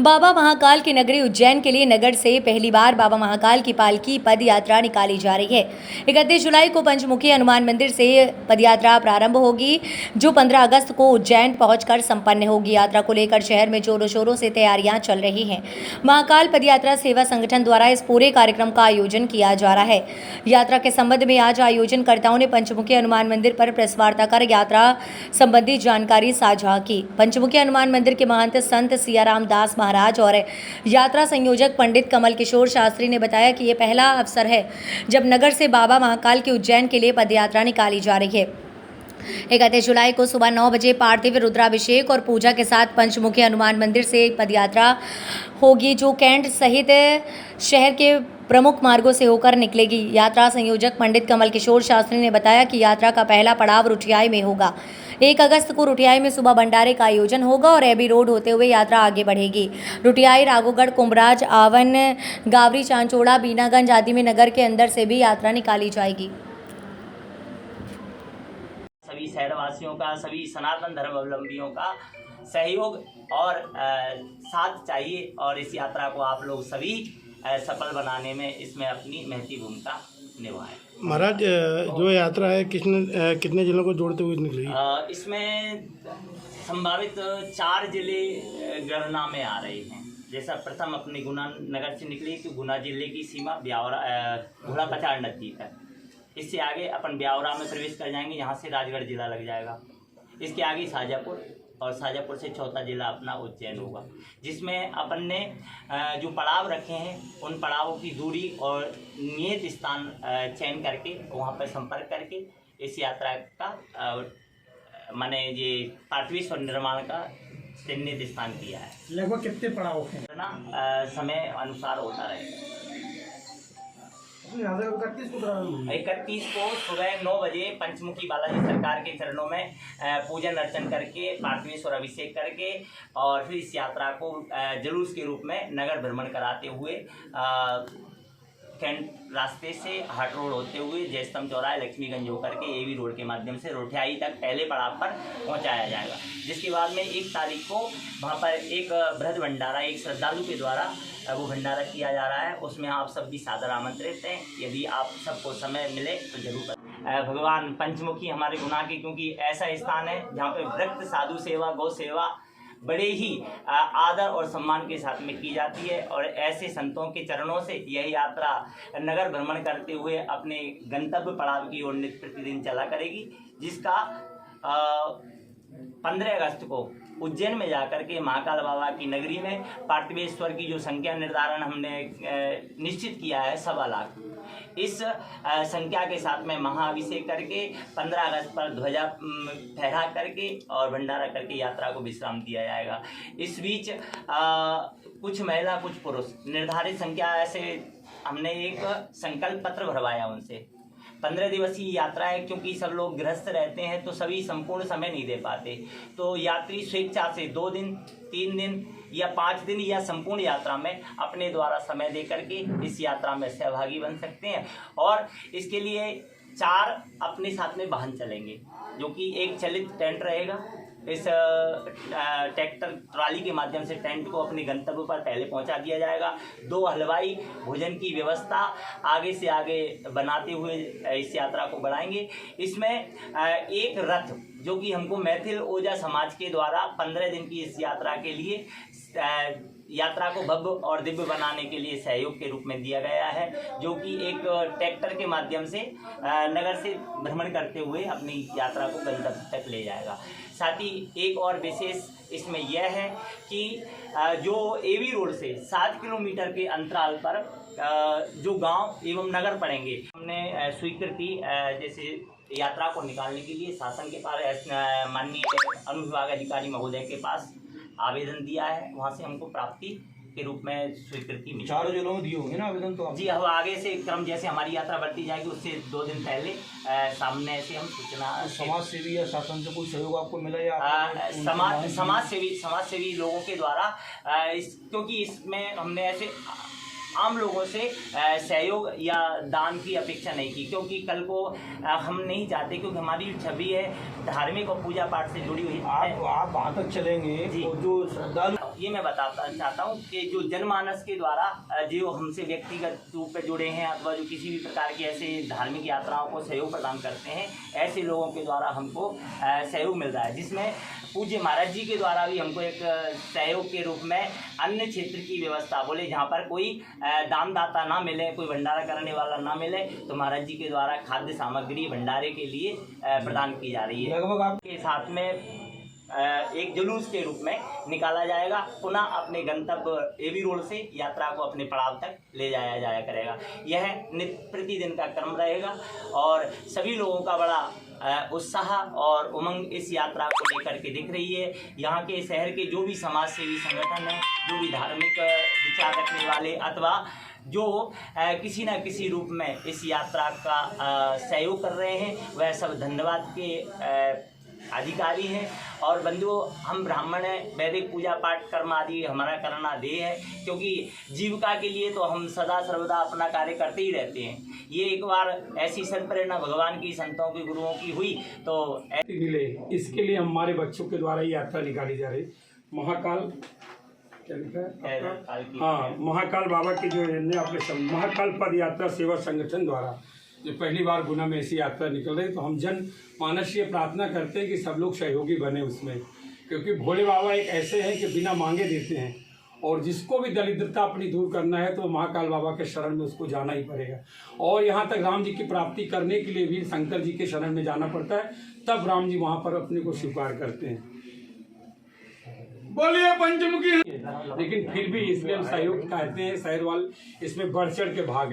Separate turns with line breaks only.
बाबा महाकाल की नगरी उज्जैन के लिए नगर से पहली बार बाबा महाकाल की पालकी पद यात्रा निकाली जा रही है। 31 जुलाई को पंचमुखी हनुमान मंदिर से पदयात्रा प्रारंभ होगी, जो 15 अगस्त को उज्जैन पहुंचकर संपन्न होगी। यात्रा को लेकर शहर में जोरों शोरों से तैयारियां चल रही हैं। महाकाल पदयात्रा सेवा संगठन द्वारा इस पूरे कार्यक्रम का आयोजन किया जा रहा है। यात्रा के संबंध में आज आयोजनकर्ताओं ने पंचमुखी हनुमान मंदिर पर प्रेस वार्ता कर यात्रा संबंधी जानकारी साझा की। पंचमुखी हनुमान मंदिर के महंत संत सियाराम दास महाराज और यात्रा संयोजक पंडित कमल किशोर शास्त्री ने बताया कि ये पहला अवसर है जब नगर से बाबा महाकाल के उज्जैन के लिए पदयात्रा निकाली जा रही है। 31 जुलाई को सुबह 9 बजे पार्थिव रुद्राभिषेक और पूजा के साथ पंचमुखी हनुमान मंदिर से पदयात्रा होगी, जो कैंट सहित शहर के प्रमुख मार्गों से होकर निकलेगी। यात्रा संयोजक पंडित कमल किशोर शास्त्री ने बताया कि यात्रा का पहला पड़ाव रुठियाई में होगा। 1 अगस्त को रुठियाई में सुबह भंडारे का आयोजन होगा और एबी रोड होते हुए यात्रा आगे बढ़ेगी। रुठियाई, राघोगढ़, कुंभराज, आवन, गावरी, चांचोड़ा, बीनागंज आदि में नगर के अंदर से भी यात्रा निकाली जाएगी।
सभी शहरवासियों का, सभी सनातन धर्मावलंबियों का सहयोग और साथ चाहिए और इस यात्रा को आप लोग सभी सफल बनाने में इसमें अपनी महती भूमिका निभाएं।
महाराज, जो यात्रा है कितने जिलों को जोड़ते हुए निकलेगी? इसमें
संभावित 4 जिले गणना में आ रहे हैं। जैसा प्रथम अपनी गुना नगर से निकली कि गुना जिले की सीमा ब्यावरा घोड़ा पचाड़ नदी तक। इससे आगे अपन ब्यावरा में प्रवेश कर जाएंगे, यहाँ से राजगढ़ जिला लग जाएगा। इसके आगे शाजापुर और शाजापुर से चौथा जिला अपना उज्जैन होगा, जिसमें अपन ने जो पड़ाव रखे हैं उन पड़ावों की दूरी और नियत स्थान चयन करके वहाँ पर संपर्क करके इस यात्रा का माने ये पार्थिव निर्माण का चिन्हित स्थान किया है।
लगभग कितने पड़ाव हैं?
समय अनुसार होता रहेगा। 31 को सुबह 9 बजे पंचमुखी बालाजी सरकार के चरणों में पूजन अर्चन करके पार्थिवेश्वर अभिषेक करके और फिर इस यात्रा को जुलूस के रूप में नगर भ्रमण कराते हुए कैंट रास्ते से हाट रोड होते हुए जयस्तंभ चौराहे लक्ष्मीगंज होकर के एवी रोड के माध्यम से रुठियाई तक पहले पड़ाव पर पहुंचाया जाएगा। जिसके बाद में 1 तारीख को वहां पर एक बृहद भंडारा एक श्रद्धालु के द्वारा वो भंडारा किया जा रहा है। उसमें आप सब भी सादर आमंत्रित हैं। यदि आप सबको समय मिले तो जरूर भगवान पंचमुखी हमारे गुना के, क्योंकि ऐसा स्थान है जहाँ पे वृत्त साधु सेवा गौ सेवा बड़े ही आदर और सम्मान के साथ में की जाती है और ऐसे संतों के चरणों से यह यात्रा नगर भ्रमण करते हुए अपने गंतव्य पड़ाव की ओर नित्य प्रतिदिन चला करेगी, जिसका 15 अगस्त को उज्जैन में जाकर के महाकाल बाबा की नगरी में पार्थिवेश्वर की जो संख्या निर्धारण हमने निश्चित किया है 1.25 लाख, इस संख्या के साथ में महाअभिषेक करके 15 अगस्त पर ध्वजा फहरा करके और भंडारा करके यात्रा को विश्राम दिया जाएगा। इस बीच कुछ महिला कुछ पुरुष निर्धारित संख्या ऐसे हमने एक संकल्प पत्र भरवाया उनसे। 15 दिवसीय यात्रा है, क्योंकि सब लोग गृहस्थ रहते हैं तो सभी संपूर्ण समय नहीं दे पाते, तो यात्री स्वेच्छा से 2 दिन 3 दिन या 5 दिन या संपूर्ण यात्रा में अपने द्वारा समय दे करके इस यात्रा में सहभागी बन सकते हैं। और इसके लिए 4 अपने साथ में वाहन चलेंगे, जो कि एक चलित टेंट रहेगा। इस ट्रैक्टर ट्रॉली के माध्यम से टेंट को अपने गंतव्य पर पहले पहुंचा दिया जाएगा। 2 हलवाई भोजन की व्यवस्था आगे से आगे बनाते हुए इस यात्रा को बढ़ाएंगे। इसमें एक रथ जो कि हमको मैथिल ओझा समाज के द्वारा 15 दिन की इस यात्रा के लिए यात्रा को भव्य और दिव्य बनाने के लिए सहयोग के रूप में दिया गया है, जो कि एक ट्रैक्टर के माध्यम से नगर से भ्रमण करते हुए अपनी यात्रा को गंतव्य तक ले जाएगा। साथ ही एक और विशेष इसमें यह है कि जो एवी रोड से 7 किलोमीटर के अंतराल पर जो गांव एवं नगर पड़ेंगे, हमने स्वीकृति जैसे यात्रा को निकालने के लिए शासन के पास माननीय अनुविभाग अधिकारी महोदय के पास आवेदन दिया है। वहाँ से हमको प्राप्ति के रूप में स्वीकृति मिली।
4 जिलों में दिए होंगे ना आवेदन? तो
जी, अब आगे से क्रम जैसे हमारी यात्रा बढ़ती जाएगी उससे 2 दिन पहले सामने से हम सूचना।
समाज सेवी या शासन से कोई सहयोग आपको मिला या
समाज सेवी लोगों के द्वारा क्योंकि इसमें हमने ऐसे आम लोगों से सहयोग या दान की अपेक्षा नहीं की, क्योंकि कल को हम नहीं चाहते, क्योंकि हमारी छवि है धार्मिक और पूजा पाठ से जुड़ी हुई है।
आप वहाँ तक चलेंगे तो जो श्रद्धालु
ये मैं बताता चाहता हूँ कि जो जनमानस के द्वारा जो हमसे व्यक्तिगत रूप में जुड़े हैं अथवा जो किसी भी प्रकार की ऐसे धार्मिक यात्राओं को सहयोग प्रदान करते हैं, ऐसे लोगों के द्वारा हमको सहयोग मिल रहा है, जिसमें पूज्य महाराज जी के द्वारा भी हमको एक सहयोग के रूप में अन्य क्षेत्र की व्यवस्था बोले जहाँ पर कोई दानदाता ना मिले, कोई भंडारा करने वाला ना मिले, तो महाराज जी के द्वारा खाद्य सामग्री भंडारे के लिए प्रदान की जा रही है। लगभग आपके साथ में एक जुलूस के रूप में निकाला जाएगा, पुनः अपने गंतव्य एवी रोड से यात्रा को अपने पड़ाव तक ले जाया करेगा। यह नित्य प्रतिदिन का क्रम रहेगा और सभी लोगों का बड़ा उत्साह और उमंग इस यात्रा को लेकर के दिख रही है। यहाँ के शहर के जो भी समाज सेवी संगठन हैं, जो भी धार्मिक विचार रखने वाले अथवा जो किसी न किसी रूप में इस यात्रा का सहयोग कर रहे हैं, वह सब धन्यवाद के अधिकारी हैं। और बंधुओं, हम ब्राह्मण हैं, वैदिक पूजा पाठ कर्म आदि हमारा करना ध्येय है, क्योंकि जीविका के लिए तो हम सदा सर्वदा अपना कार्य करते ही रहते हैं। ये एक बार ऐसी संप्रेरणा भगवान की, संतों की, गुरुओं की हुई तो
मिले, इसके लिए हमारे बच्चों के द्वारा ये यात्रा निकाली जा रही। महाकाल क्या लिखा है? हाँ, महाकाल बाबा की जो अपने महाकाल पद यात्रा सेवा संगठन द्वारा जो पहली बार गुना में ऐसी यात्रा निकल रही, तो हम जन मानस ये प्रार्थना करते हैं कि सब लोग सहयोगी बने उसमें, क्योंकि भोले बाबा एक ऐसे हैं कि बिना मांगे देते हैं, और जिसको भी दरिद्रता अपनी दूर करना है तो महाकाल बाबा के शरण में उसको जाना ही पड़ेगा। और यहाँ तक राम जी की प्राप्ति करने के लिए भी शंकर जी के शरण में जाना पड़ता है, तब राम जी वहाँ पर अपने को स्वीकार करते हैं। बोलिए पंचमुखी। लेकिन फिर भी इसलिए हम सहयोग कहते हैं, शहर वाले इसमें बढ़ चढ़ के भाग ले।